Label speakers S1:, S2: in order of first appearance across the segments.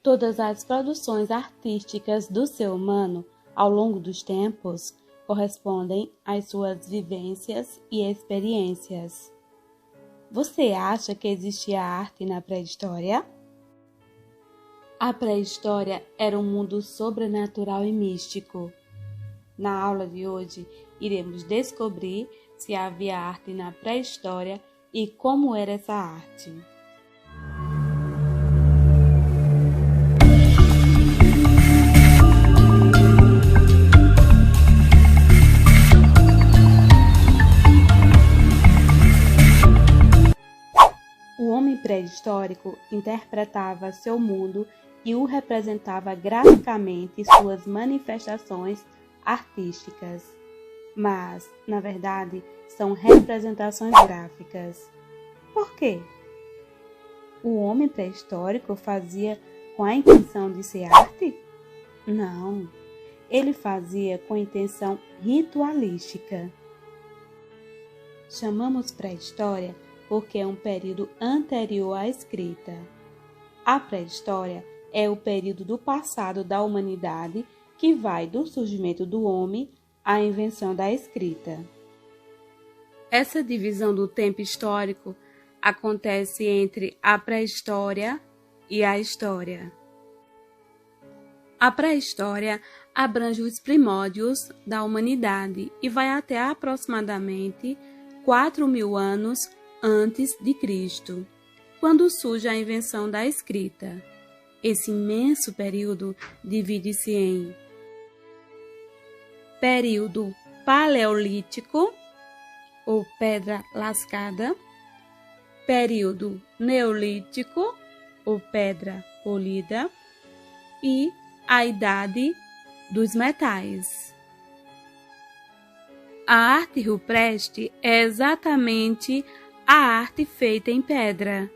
S1: Todas as produções artísticas do ser humano, ao longo dos tempos, correspondem às suas vivências e experiências. Você acha que existia arte na pré-história? A pré-história era um mundo sobrenatural e místico. Na aula de hoje, iremos descobrir se havia arte na pré-história e como era essa arte. O homem pré-histórico interpretava seu mundo e o representava graficamente suas manifestações artísticas. Mas, na verdade, são representações gráficas. Por quê? O homem pré-histórico fazia com a intenção de ser arte? Não, ele fazia com intenção ritualística. Chamamos pré-história porque é um período anterior à escrita. A pré-história é o período do passado da humanidade que vai do surgimento do homem à invenção da escrita. Essa divisão do tempo histórico acontece entre a pré-história e a história. A pré-história abrange os primórdios da humanidade e vai até aproximadamente 4.000 anos antes de Cristo, quando surge a invenção da escrita. Esse imenso período divide-se em período paleolítico, ou pedra lascada, período neolítico, ou pedra polida, e a idade dos metais. A arte rupestre é exatamente a arte feita em pedra.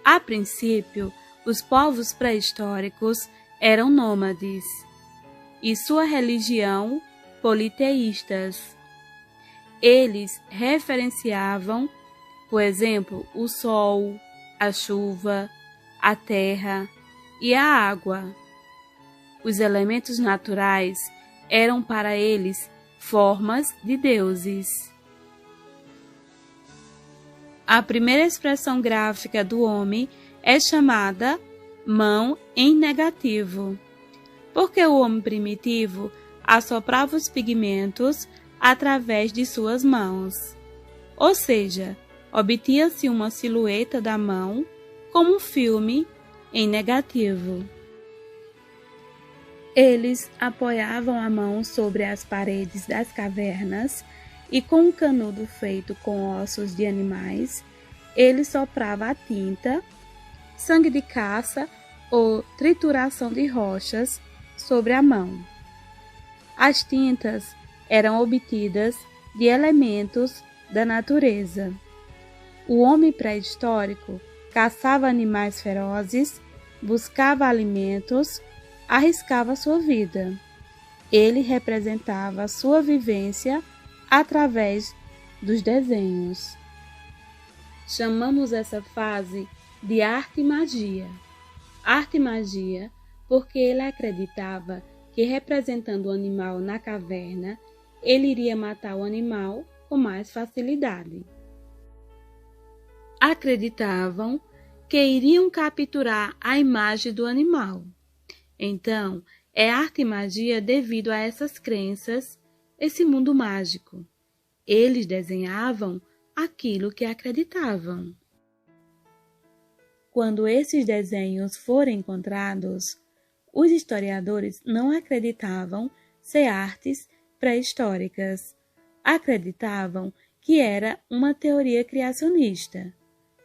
S1: A princípio, os povos pré-históricos eram nômades e sua religião politeístas. Eles referenciavam, por exemplo, o sol, a chuva, a terra e a água. Os elementos naturais eram para eles formas de deuses. A primeira expressão gráfica do homem é chamada mão em negativo, porque o homem primitivo assoprava os pigmentos através de suas mãos, ou seja, obtinha-se uma silhueta da mão como um filme em negativo. Eles apoiavam a mão sobre as paredes das cavernas e com um canudo feito com ossos de animais, ele soprava a tinta, sangue de caça ou trituração de rochas sobre a mão. As tintas eram obtidas de elementos da natureza. O homem pré-histórico caçava animais ferozes, buscava alimentos, arriscava sua vida. Ele representava sua vivência através dos desenhos. Chamamos essa fase de arte e magia. Arte e magia porque ele acreditava que representando o animal na caverna, ele iria matar o animal com mais facilidade. Acreditavam que iriam capturar a imagem do animal. Então, é arte e magia devido a essas crenças, esse mundo mágico. Eles desenhavam aquilo que acreditavam. Quando esses desenhos foram encontrados, os historiadores não acreditavam ser artes pré-históricas. Acreditavam que era uma teoria criacionista.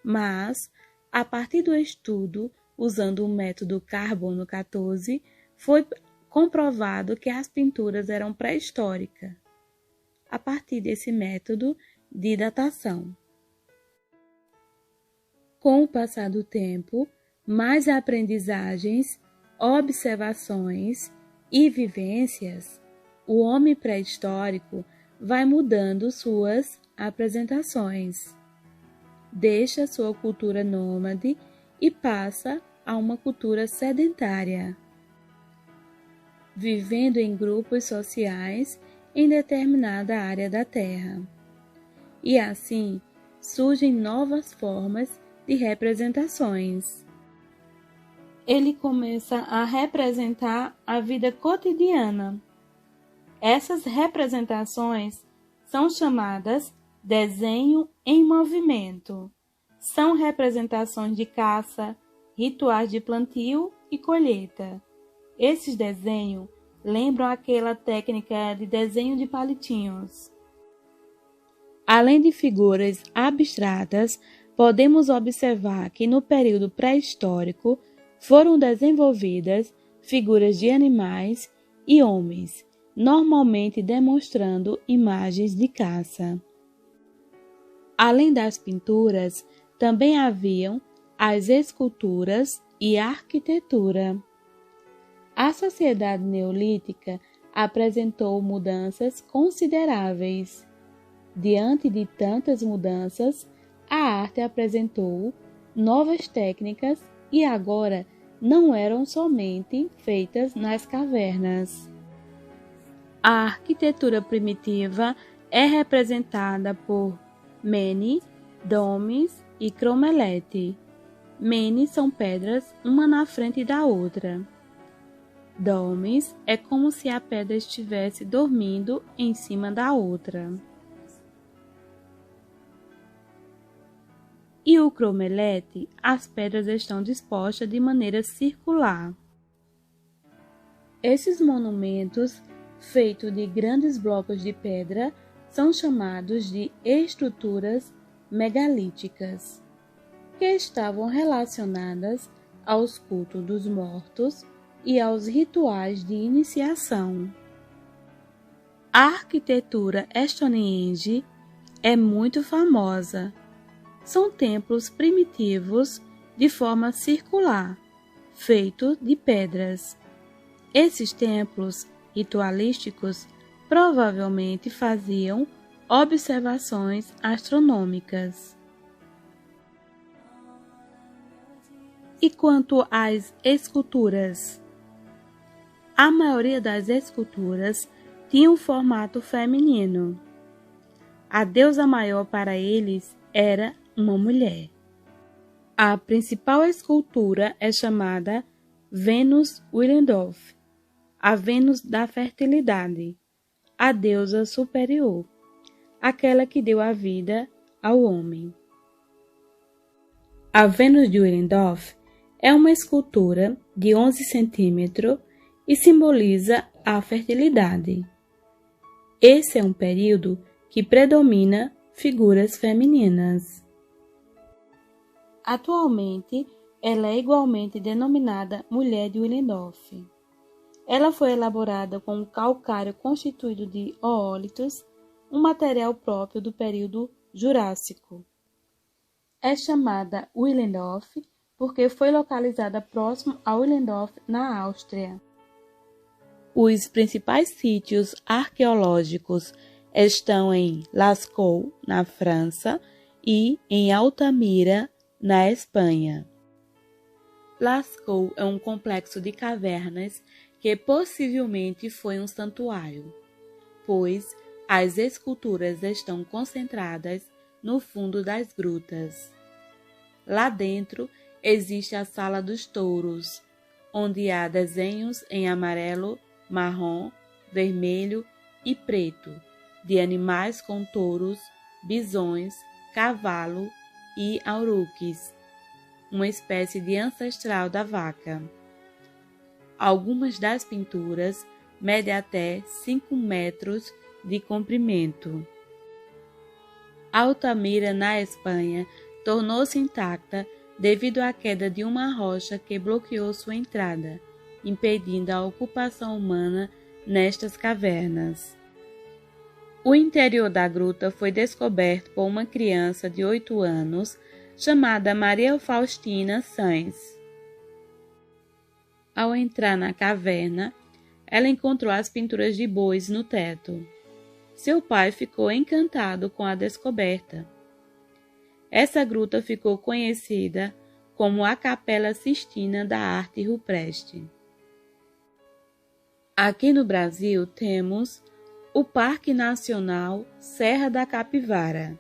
S1: Mas, a partir do estudo, usando o método carbono 14, foi comprovado que as pinturas eram pré-históricas, a partir desse método de datação. Com o passar do tempo, mais aprendizagens, observações e vivências, o homem pré-histórico vai mudando suas apresentações. Deixa sua cultura nômade e passa a uma cultura sedentária, vivendo em grupos sociais em determinada área da Terra. E assim surgem novas formas de representações. Ele começa a representar a vida cotidiana. Essas representações são chamadas desenho em movimento. São representações de caça, rituais de plantio e colheita. Esses desenhos lembram aquela técnica de desenho de palitinhos. Além de figuras abstratas, podemos observar que no período pré-histórico foram desenvolvidas figuras de animais e homens, normalmente demonstrando imagens de caça. Além das pinturas, também haviam as esculturas e a arquitetura. A sociedade neolítica apresentou mudanças consideráveis. Diante de tantas mudanças, a arte apresentou novas técnicas e agora não eram somente feitas nas cavernas. A arquitetura primitiva é representada por mene, domes e cromelete. Mene são pedras uma na frente da outra. Domes é como se a pedra estivesse dormindo em cima da outra. E o cromelete, as pedras estão dispostas de maneira circular. Esses monumentos, feitos de grandes blocos de pedra, são chamados de estruturas megalíticas, que estavam relacionadas aos cultos dos mortos e aos rituais de iniciação. A arquitetura estoniense é muito famosa. São templos primitivos de forma circular, feitos de pedras. Esses templos ritualísticos provavelmente faziam observações astronômicas. E quanto às esculturas? A maioria das esculturas tinha um formato feminino. A deusa maior para eles era uma mulher. A principal escultura é chamada Vênus Willendorf, a Vênus da fertilidade, a deusa superior, aquela que deu a vida ao homem. A Vênus de Willendorf é uma escultura de 11 centímetros e simboliza a fertilidade. Esse é um período que predomina figuras femininas. Atualmente, ela é igualmente denominada Mulher de Willendorf. Ela foi elaborada com um calcário constituído de oólitos, um material próprio do período Jurássico. É chamada Willendorf porque foi localizada próximo a Willendorf, na Áustria. Os principais sítios arqueológicos estão em Lascaux, na França, e em Altamira, na Espanha. Lascaux é um complexo de cavernas que possivelmente foi um santuário, pois as esculturas estão concentradas no fundo das grutas. Lá dentro existe a Sala dos Touros, onde há desenhos em amarelo, marrom, vermelho e preto, de animais com touros, bisões, cavalo e auruques, uma espécie de ancestral da vaca. Algumas das pinturas medem até 5 metros de comprimento. Altamira, na Espanha, tornou-se intacta devido à queda de uma rocha que bloqueou sua entrada, impedindo a ocupação humana nestas cavernas. O interior da gruta foi descoberto por uma criança de 8 anos, chamada Maria Faustina Sainz. Ao entrar na caverna, ela encontrou as pinturas de bois no teto. Seu pai ficou encantado com a descoberta. Essa gruta ficou conhecida como a Capela Sistina da Arte Rupestre. Aqui no Brasil temos o Parque Nacional Serra da Capivara,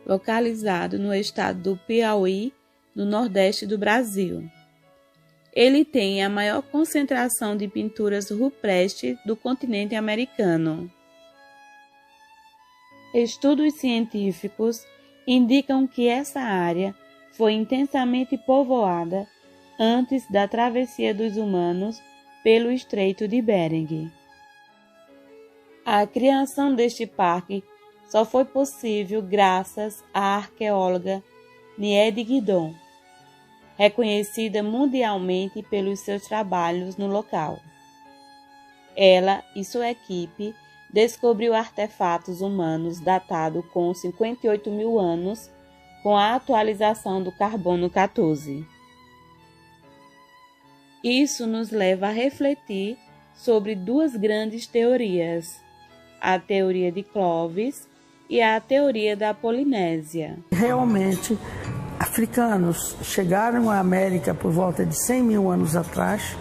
S1: localizado no estado do Piauí, no nordeste do Brasil. Ele tem a maior concentração de pinturas rupestres do continente americano. Estudos científicos indicam que essa área foi intensamente povoada antes da travessia dos humanos pelo Estreito de Bering. A criação deste parque só foi possível graças à arqueóloga Niede Guidon, reconhecida mundialmente pelos seus trabalhos no local. Ela e sua equipe descobriu artefatos humanos datados com 58 mil anos com a atualização do carbono 14. Isso nos leva a refletir sobre duas grandes teorias, a teoria de Clovis e a teoria da Polinésia.
S2: Realmente, africanos chegaram à América por volta de 100 mil anos atrás,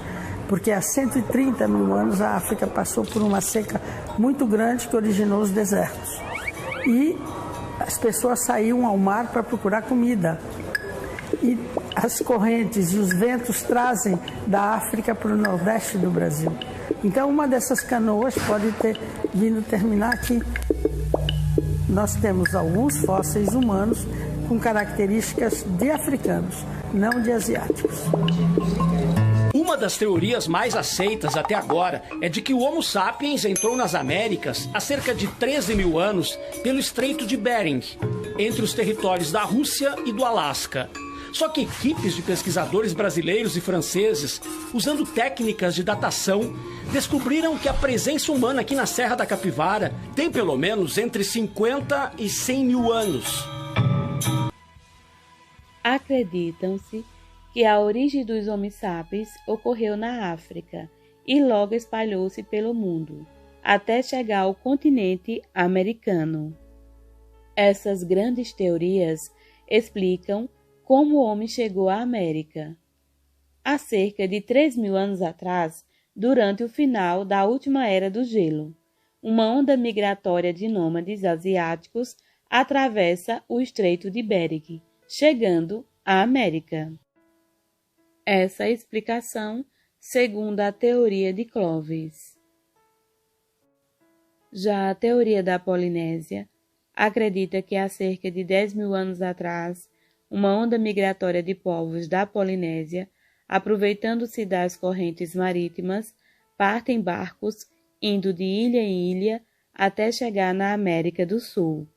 S2: porque há 130 mil anos a África passou por uma seca muito grande que originou os desertos. E as pessoas saíam ao mar para procurar comida. E as correntes e os ventos trazem da África para o nordeste do Brasil. Então, uma dessas canoas pode ter vindo terminar aqui. Nós temos alguns fósseis humanos com características de africanos, não de asiáticos.
S3: Uma das teorias mais aceitas até agora é de que o Homo sapiens entrou nas Américas há cerca de 13 mil anos pelo Estreito de Bering, entre os territórios da Rússia e do Alasca. Só que equipes de pesquisadores brasileiros e franceses, usando técnicas de datação, descobriram que a presença humana aqui na Serra da Capivara tem pelo menos entre 50 e 100 mil anos.
S1: Acreditam-se que a origem dos Homo sapiens ocorreu na África e logo espalhou-se pelo mundo, até chegar ao continente americano. Essas grandes teorias explicam como o homem chegou à América. Há cerca de 3 mil anos atrás, durante o final da última era do gelo, uma onda migratória de nômades asiáticos atravessa o Estreito de Bering, chegando à América. Essa é a explicação segundo a teoria de Clovis. Já a teoria da Polinésia acredita que há cerca de 10 mil anos atrás, uma onda migratória de povos da Polinésia, aproveitando-se das correntes marítimas, parte em barcos, indo de ilha em ilha até chegar na América do Sul.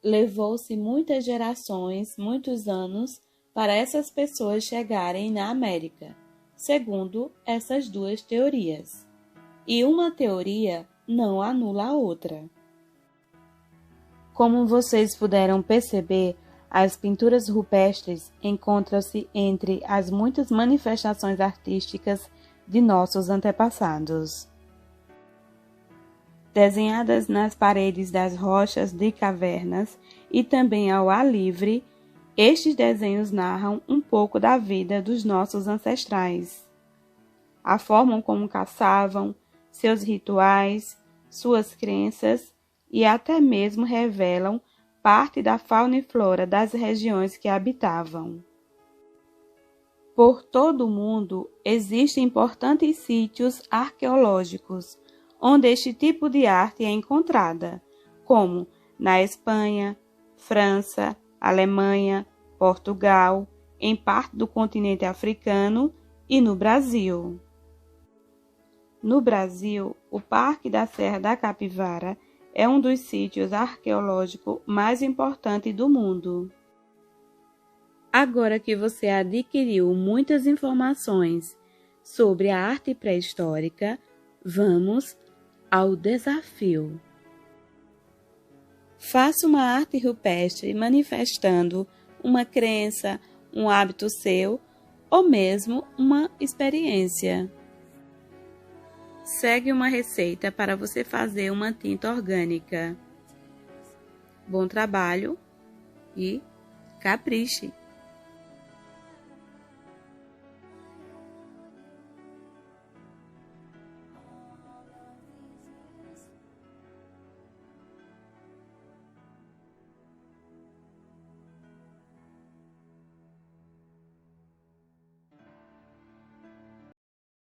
S1: Levou-se muitas gerações, muitos anos, para essas pessoas chegarem na América, segundo essas duas teorias. E uma teoria não anula a outra. Como vocês puderam perceber, as pinturas rupestres encontram-se entre as muitas manifestações artísticas de nossos antepassados. Desenhadas nas paredes das rochas de cavernas e também ao ar livre, estes desenhos narram um pouco da vida dos nossos ancestrais. A forma como caçavam, seus rituais, suas crenças e até mesmo revelam parte da fauna e flora das regiões que habitavam. Por todo o mundo existem importantes sítios arqueológicos onde este tipo de arte é encontrada, como na Espanha, França, Alemanha, Portugal, em parte do continente africano e no Brasil. No Brasil, o Parque da Serra da Capivara é um dos sítios arqueológicos mais importantes do mundo. Agora que você adquiriu muitas informações sobre a arte pré-histórica, vamos ao desafio. Faça uma arte rupestre manifestando uma crença, um hábito seu ou mesmo uma experiência. Segue uma receita para você fazer uma tinta orgânica. Bom trabalho e Capriche!